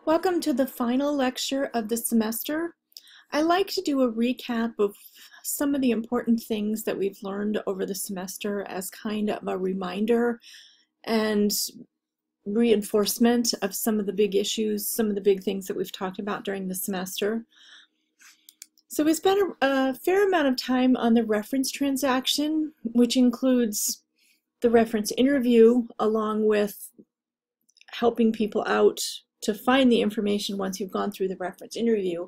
Welcome to the final lecture of the semester. I like to do a recap of some of the important things that we've learned over the semester as kind of a reminder and reinforcement of some of the big issues, some of the big things that we've talked about during the semester. So we spent a fair amount of time on the reference transaction, which includes the reference interview along with helping people out to find the information once you've gone through the reference interview.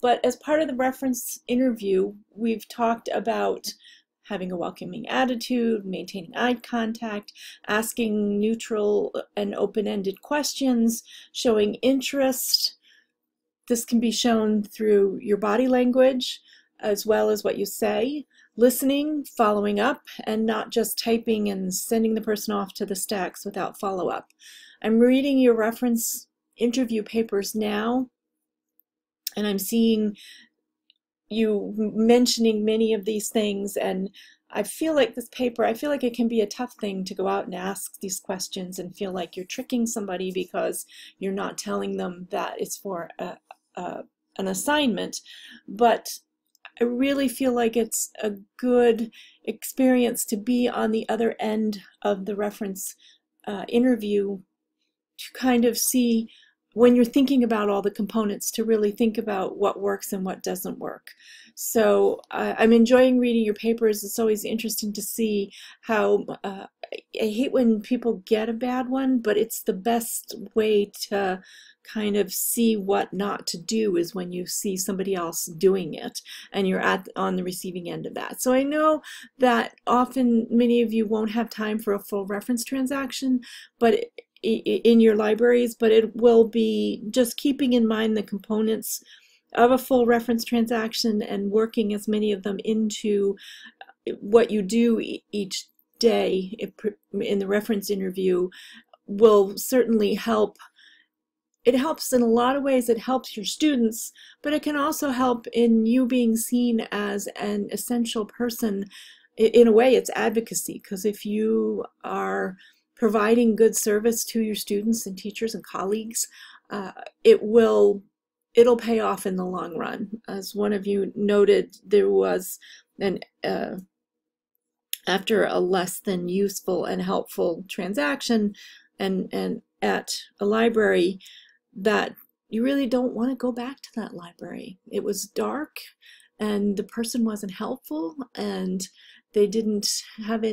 But as part of the reference interview, we've talked about having a welcoming attitude, maintaining eye contact, asking neutral and open-ended questions, showing interest. This can be shown through your body language as well as what you say, listening, following up, and not just typing and sending the person off to the stacks without follow-up. I'm reading your reference interview papers now, and I'm seeing you mentioning many of these things, and I feel like it can be a tough thing to go out and ask these questions and feel like you're tricking somebody because you're not telling them that it's for an assignment. But I really feel like it's a good experience to be on the other end of the reference interview, to kind of see when you're thinking about all the components, to really think about what works and what doesn't work. So I'm enjoying reading your papers. It's always interesting to see how, I hate when people get a bad one, but it's the best way to kind of see what not to do is when you see somebody else doing it and you're on the receiving end of that. So I know that often many of you won't have time for a full reference transaction, but in your libraries, but it will be just keeping in mind the components of a full reference transaction and working as many of them into what you do each day in the reference interview will certainly help. It helps in a lot of ways. It helps your students, but it can also help in you being seen as an essential person. In a way, it's advocacy, because if you are providing good service to your students and teachers and colleagues, it'll pay off in the long run. As one of you noted, there was after a less than useful and helpful transaction and at a library, that you really don't want to go back to that library. It was dark and the person wasn't helpful and they didn't have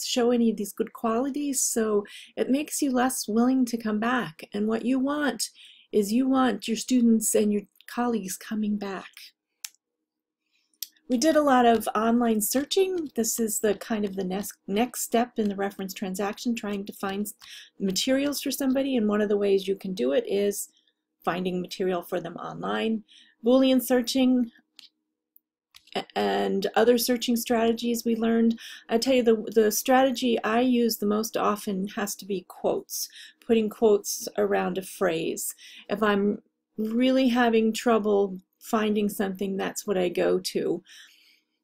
show any of these good qualities, so it makes you less willing to come back. And what you want is you want your students and your colleagues coming back. We did a lot of online searching. This is the kind of the next step in the reference transaction, trying to find materials for somebody, and one of the ways you can do it is finding material for them online. Boolean searching and other searching strategies we learned. I tell you, the strategy I use the most often has to be quotes, putting quotes around a phrase. If I'm really having trouble finding something, that's what I go to.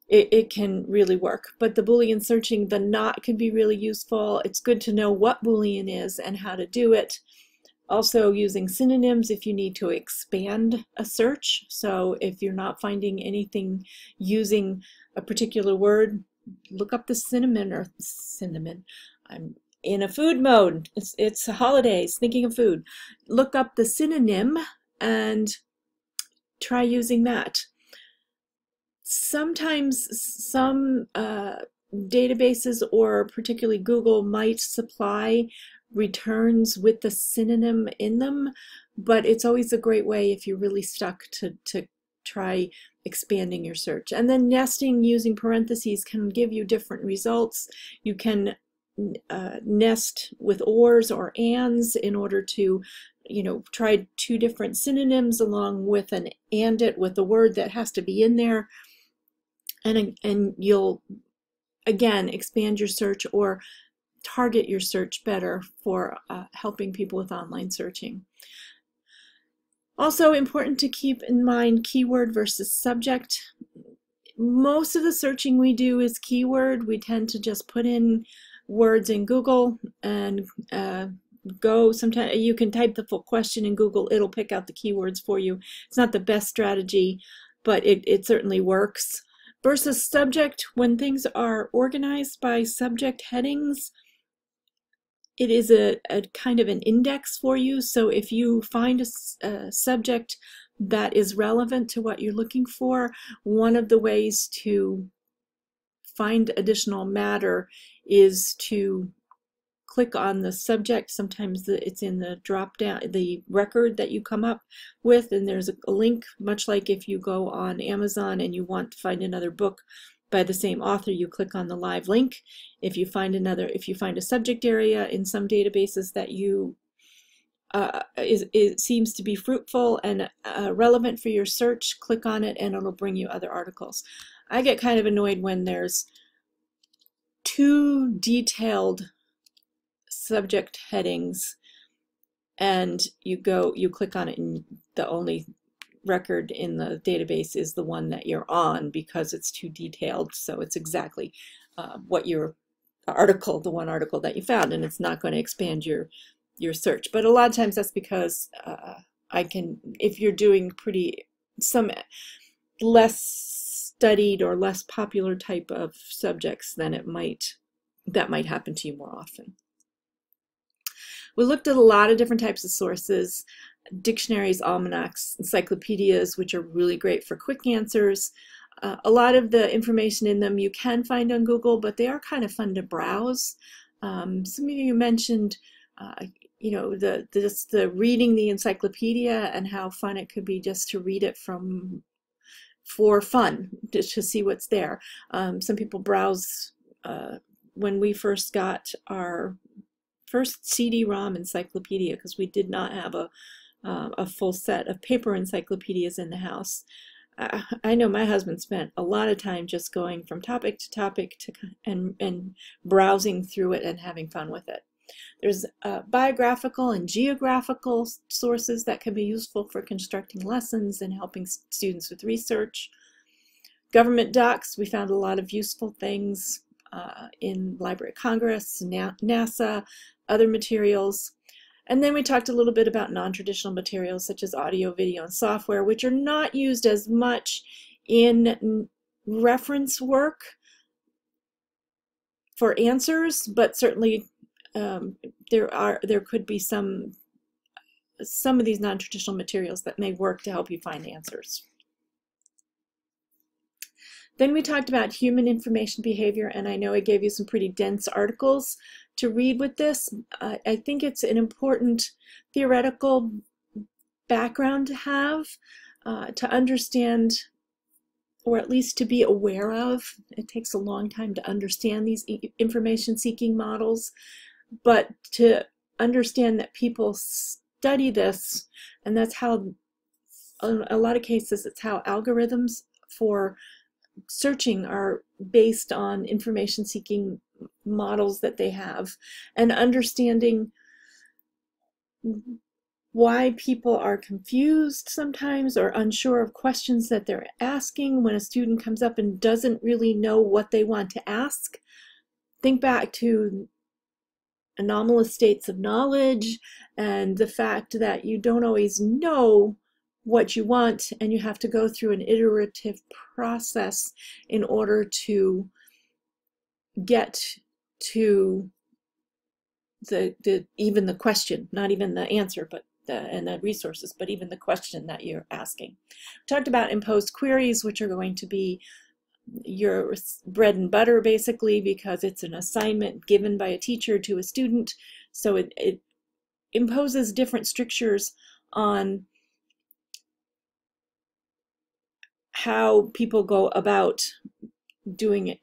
It can really work. But the Boolean searching, the not can be really useful. It's good to know what Boolean is and how to do it. Also using synonyms if you need to expand a search. So if you're not finding anything using a particular word, look up the synonym. I'm in a food mode. It's holidays, thinking of food. Look up the synonym and try using that. Sometimes some databases, or particularly Google, might supply returns with the synonym in them, but it's always a great way if you're really stuck to try expanding your search. And then nesting using parentheses can give you different results. You can nest with ors or ands in order to, try two different synonyms along with an and it with the word that has to be in there, and you'll again expand your search or target your search better for helping people with online searching. Also important to keep in mind keyword versus subject. Most of the searching we do is keyword. We tend to just put in words in Google and go, sometimes you can type the full question in Google, it'll pick out the keywords for you. It's not the best strategy, but it certainly works. Versus subject, when things are organized by subject headings, it is a kind of an index for you. So if you find a subject that is relevant to what you're looking for, one of the ways to find additional matter is to click on the subject. Sometimes it's in the drop down, the record that you come up with, and there's a link, much like if you go on Amazon and you want to find another book by the same author, you click on the live link. If you find a subject area in some databases that you it seems to be fruitful and relevant for your search, click on it and it'll bring you other articles. I get kind of annoyed when there's too detailed subject headings and you click on it and the only record in the database is the one that you're on because it's too detailed. So it's exactly what your article, the one article that you found, and it's not going to expand your search. But a lot of times that's because if you're doing some less studied or less popular type of subjects, then that might happen to you more often. We looked at a lot of different types of sources: dictionaries, almanacs, encyclopedias, which are really great for quick answers. A lot of the information in them you can find on Google, but they are kind of fun to browse. Some of you mentioned, you know, the reading the encyclopedia and how fun it could be just to read it for fun, just to see what's there. Some people browse. When we first got our first CD-ROM encyclopedia, because we did not have a full set of paper encyclopedias in the house. I know my husband spent a lot of time just going from topic to topic and browsing through it and having fun with it. There's biographical and geographical sources that can be useful for constructing lessons and helping students with research. Government docs, we found a lot of useful things in Library of Congress, NASA, other materials. And then we talked a little bit about non-traditional materials such as audio, video, and software, which are not used as much in reference work for answers, but certainly there could be some of these non-traditional materials that may work to help you find answers. Then we talked about human information behavior, and I know I gave you some pretty dense articles to read with this. I think it's an important theoretical background to have, to understand, or at least to be aware of. It takes a long time to understand these information-seeking models, but to understand that people study this, and that's how, in a lot of cases, it's how algorithms for searching are based on information-seeking models that they have, and understanding why people are confused sometimes or unsure of questions that they're asking when a student comes up and doesn't really know what they want to ask. Think back to anomalous states of knowledge and the fact that you don't always know what you want, and you have to go through an iterative process in order to get to even the question, not even the answer, but and the resources, but even the question that you're asking. We talked about imposed queries, which are going to be your bread and butter, basically, because it's an assignment given by a teacher to a student. So it imposes different strictures on how people go about doing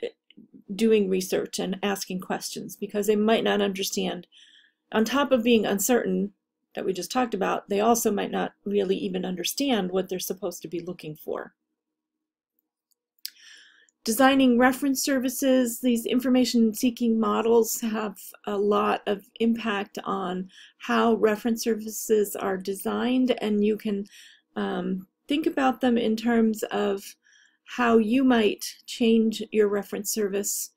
research and asking questions, because they might not understand. On top of being uncertain, that we just talked about, they also might not really even understand what they're supposed to be looking for. Designing reference services, these information-seeking models have a lot of impact on how reference services are designed, and you can think about them in terms of how you might change your reference service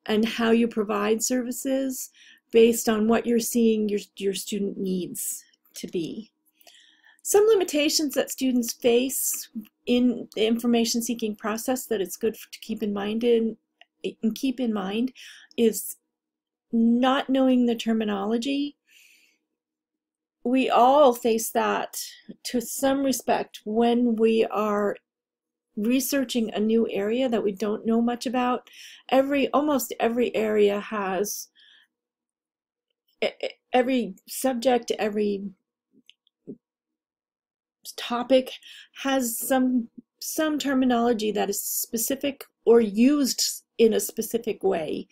and how you provide services based on what you're seeing your student needs to be. Some limitations that students face in the information seeking process that it's good to keep in mind is not knowing the terminology. We all face that to some respect when we are researching a new area that we don't know much about. Almost every area has, every subject, every topic has some terminology that is specific or used in a specific way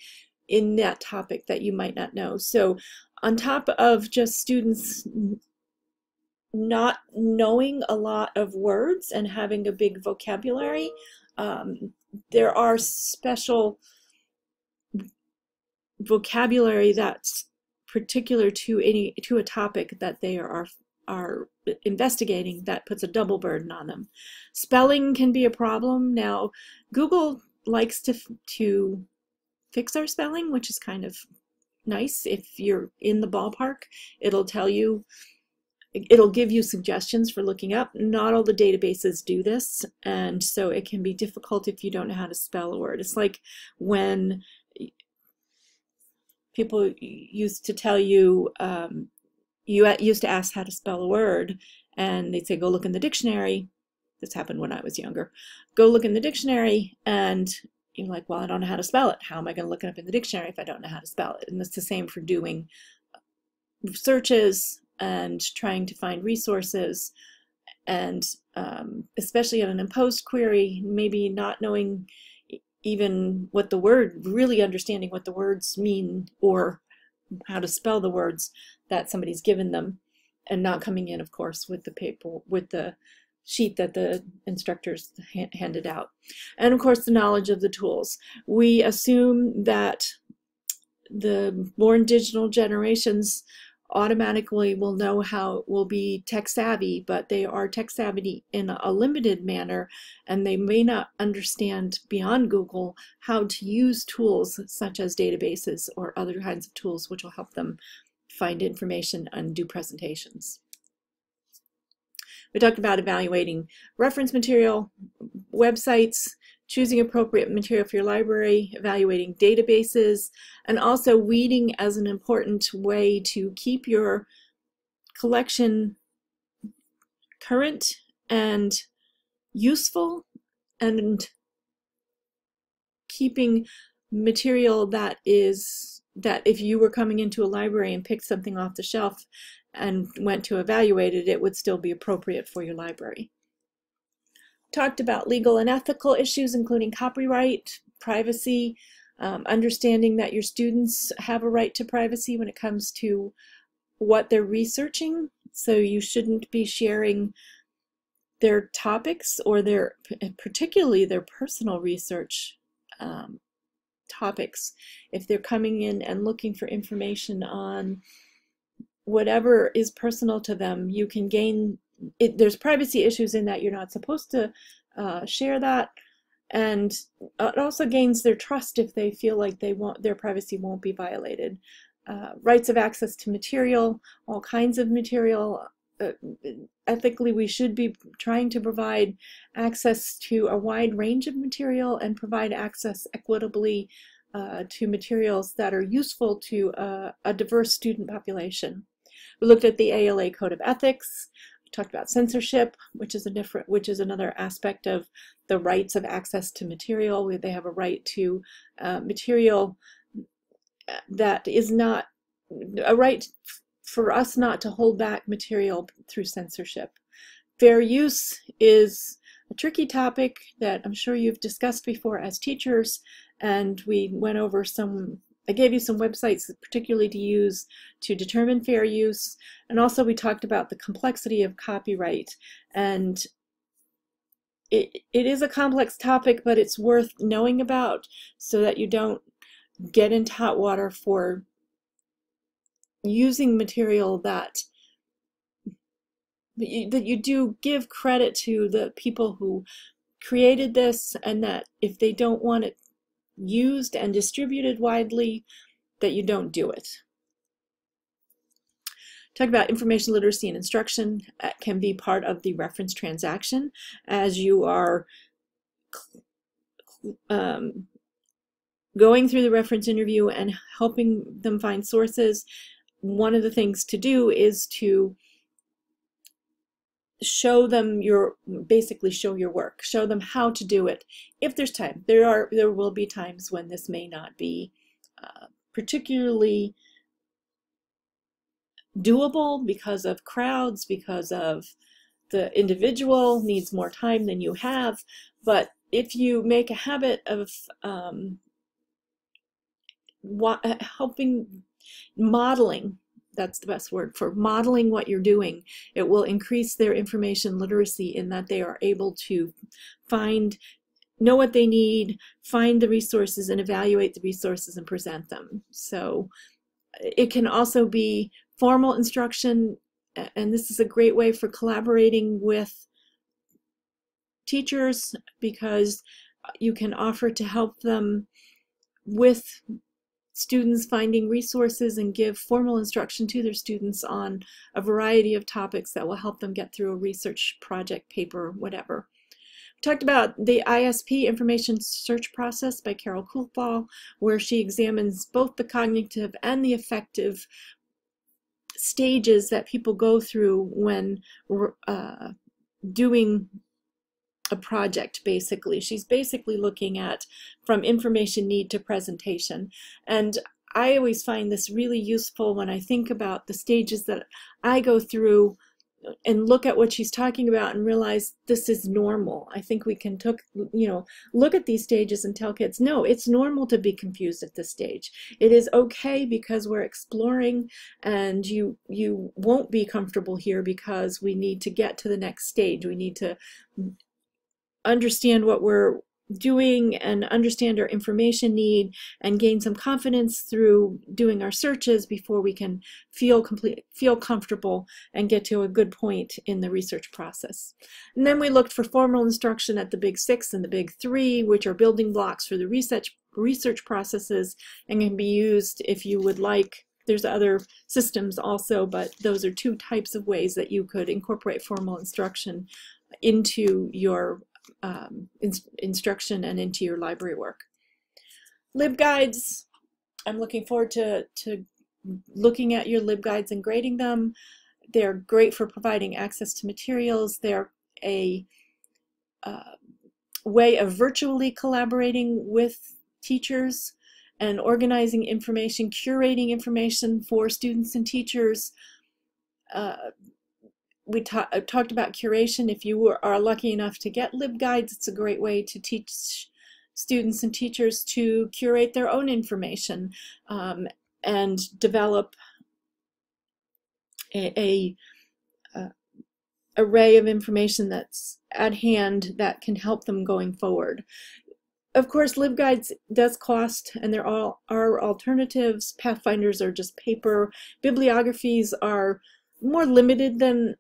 in that topic that you might not know. So on top of just students not knowing a lot of words and having a big vocabulary, there are special vocabulary that's particular to a topic that they are investigating that puts a double burden on them. Spelling can be a problem. Now, Google likes to fix our spelling, which is kind of nice. If you're in the ballpark, it'll tell you, it'll give you suggestions for looking up. Not all the databases do this, and so it can be difficult if you don't know how to spell a word. It's like when people used to tell you, you used to ask how to spell a word, and they'd say, go look in the dictionary. This happened when I was younger. Go look in the dictionary, and you're like, well, I don't know how to spell it. How am I going to look it up in the dictionary if I don't know how to spell it? And it's the same for doing searches and trying to find resources, and especially in an imposed query, maybe not knowing even what the word, really understanding what the words mean or how to spell the words that somebody's given them, and not coming in, of course, with the paper, with the sheet that the instructors handed out. And of course, the knowledge of the tools. We assume that the born digital generations automatically will be tech savvy, but they are tech savvy in a limited manner, and they may not understand beyond Google how to use tools such as databases or other kinds of tools which will help them find information and do presentations. We talked about evaluating reference material, websites, choosing appropriate material for your library, evaluating databases, and also weeding as an important way to keep your collection current and useful, and keeping material that if you were coming into a library and picked something off the shelf and went to evaluate it, it would still be appropriate for your library. Talked about legal and ethical issues, including copyright, privacy, understanding that your students have a right to privacy when it comes to what they're researching. So you shouldn't be sharing their topics or particularly their personal research topics. If they're coming in and looking for information on whatever is personal to them, you can gain there's privacy issues in that you're not supposed to share that, and it also gains their trust if they feel like their privacy won't be violated. Rights of access to material, all kinds of material. Ethically, we should be trying to provide access to a wide range of material and provide access equitably to materials that are useful to a diverse student population. We looked at the ALA Code of Ethics. We talked about censorship, which is another aspect of the rights of access to material. They have a right to material that is not a right for us not to hold back material through censorship. Fair use is a tricky topic that I'm sure you've discussed before as teachers, and we went over I gave you some websites particularly to use to determine fair use, and also we talked about the complexity of copyright, and it is a complex topic, but it's worth knowing about so that you don't get into hot water for using material that you do give credit to the people who created this, and that if they don't want it used and distributed widely, that you don't do it. Talk about information literacy and instruction can be part of the reference transaction as you are going through the reference interview and helping them find sources. One of the things to do is to show them basically show your work, show them how to do it. If there's time, there will be times when this may not be particularly doable because of crowds, because of the individual needs more time than you have. But if you make a habit of modeling, that's the best word for modeling what you're doing, it will increase their information literacy in that they are able to know what they need, find the resources, and evaluate the resources and present them. So it can also be formal instruction, and this is a great way for collaborating with teachers because you can offer to help them with students finding resources and give formal instruction to their students on a variety of topics that will help them get through a research project, paper, whatever. We talked about the ISP, Information Search Process, by Carol Kuhlthal, where she examines both the cognitive and the affective stages that people go through when doing a project. Basically, she's basically looking at from information need to presentation, and I always find this really useful when I think about the stages that I go through and look at what she's talking about and realize this is normal. I think we can look at these stages and tell kids, no, it's normal to be confused at this stage. It is okay because we're exploring, and you won't be comfortable here because we need to get to the next stage. We need to understand what we're doing and understand our information need and gain some confidence through doing our searches before we can feel comfortable and get to a good point in the research process. And then we looked for formal instruction at the Big 6 and the Big 3, which are building blocks for the research processes and can be used if you would like. There's other systems also, but those are two types of ways that you could incorporate formal instruction into your instruction and into your library work. LibGuides, I'm looking forward to looking at your LibGuides and grading them. They're great for providing access to materials. They're a way of virtually collaborating with teachers and organizing information, curating information for students and teachers. We talked about curation. If you are lucky enough to get LibGuides, it's a great way to teach students and teachers to curate their own information and develop a array of information that's at hand that can help them going forward. Of course, LibGuides does cost, and there are alternatives. Pathfinders are just paper. Bibliographies are more limited than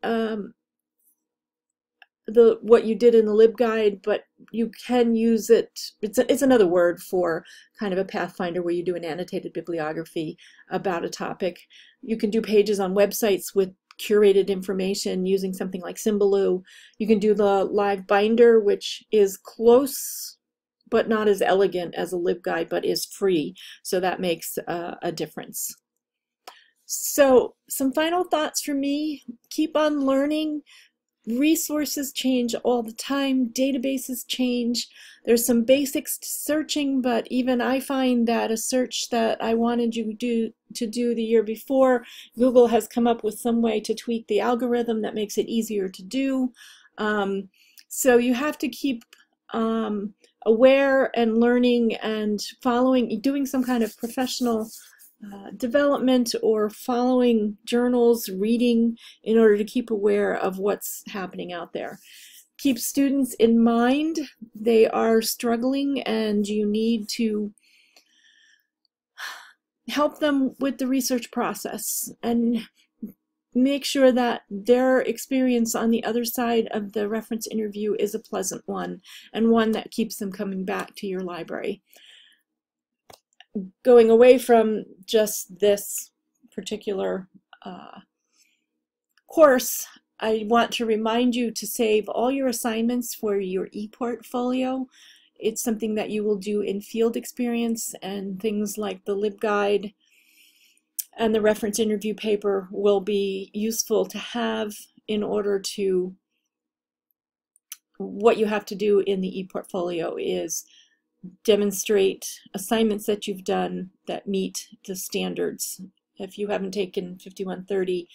what you did in the LibGuide, but you can use it. It's another word for kind of a Pathfinder where you do an annotated bibliography about a topic. You can do pages on websites with curated information using something like Symbaloo. You can do the Live Binder, which is close but not as elegant as a LibGuide, but is free, so that makes a difference. So some final thoughts for me: keep on learning. Resources change all the time, databases change. There's some basics to searching, but even I find that a search that I wanted you to do the year before, Google has come up with some way to tweak the algorithm that makes it easier to do. So you have to keep aware and learning and doing some kind of professional development or following journals, reading, in order to keep aware of what's happening out there. Keep students in mind. They are struggling and you need to help them with the research process and make sure that their experience on the other side of the reference interview is a pleasant one and one that keeps them coming back to your library. Going away from just this particular course, I want to remind you to save all your assignments for your ePortfolio. It's something that you will do in field experience, and things like the LibGuide and the reference interview paper will be useful to have in order to, what you have to do in the ePortfolio is demonstrate assignments that you've done that meet the standards. If you haven't taken 5130,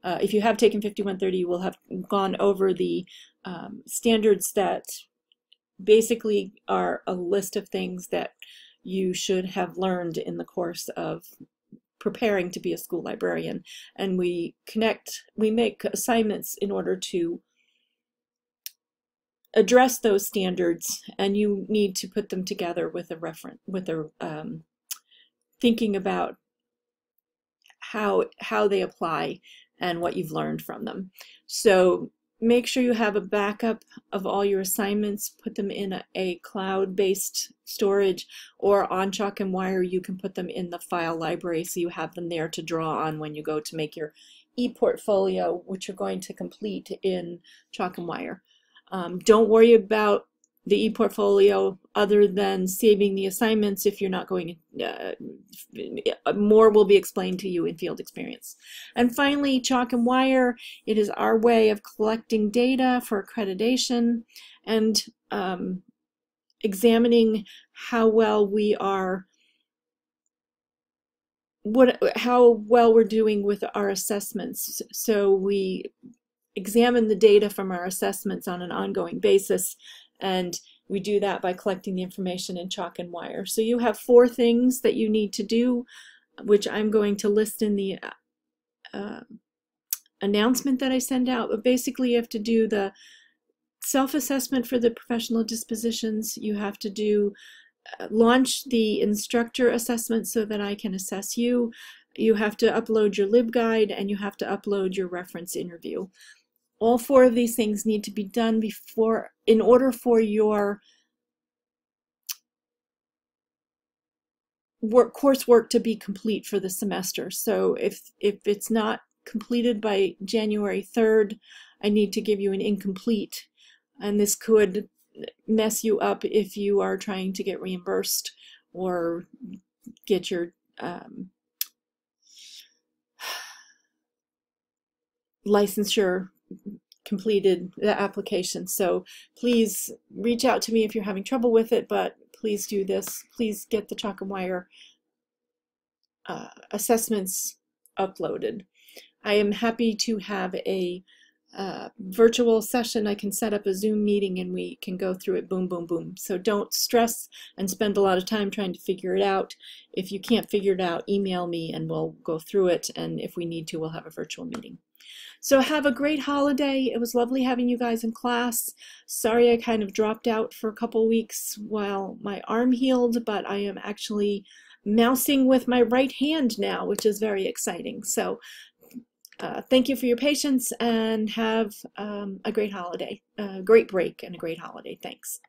if you have taken 5130, you will have gone over the standards that basically are a list of things that you should have learned in the course of preparing to be a school librarian. And we make assignments in order to address those standards, and you need to put them together with a reference, with a thinking about how they apply and what you've learned from them. So make sure you have a backup of all your assignments. Put them in a cloud-based storage, or on Chalk and Wire you can put them in the file library so you have them there to draw on when you go to make your ePortfolio, which you're going to complete in Chalk and Wire. Don't worry about the ePortfolio other than saving the assignments. If you're not going, more will be explained to you in field experience. And finally, Chalk and Wire, it is our way of collecting data for accreditation and examining how well we are, how well we're doing with our assessments. So we examine the data from our assessments on an ongoing basis, and we do that by collecting the information in Chalk and Wire. So you have 4 things that you need to do, which I'm going to list in the announcement that I send out. But basically you have to do the self-assessment for the professional dispositions. You have to do launch the instructor assessment so that I can assess you. You have to upload your LibGuide, and you have to upload your reference interview. All 4 of these things need to be done in order for your coursework to be complete for the semester. So if it's not completed by January 3rd, I need to give you an incomplete, and this could mess you up if you are trying to get reimbursed or get your licensure completed, the application. So please reach out to me if you're having trouble with it, but please do this. Please get the Chalk and Wire assessments uploaded. I am happy to have a virtual session. I can set up a Zoom meeting and we can go through it boom, boom, boom. So don't stress and spend a lot of time trying to figure it out. If you can't figure it out, email me and we'll go through it, and if we need to, we'll have a virtual meeting. So have a great holiday. It was lovely having you guys in class. Sorry I kind of dropped out for a couple weeks while my arm healed, but I am actually mousing with my right hand now, which is very exciting. So thank you for your patience, and have a great holiday, a great break and a great holiday. Thanks.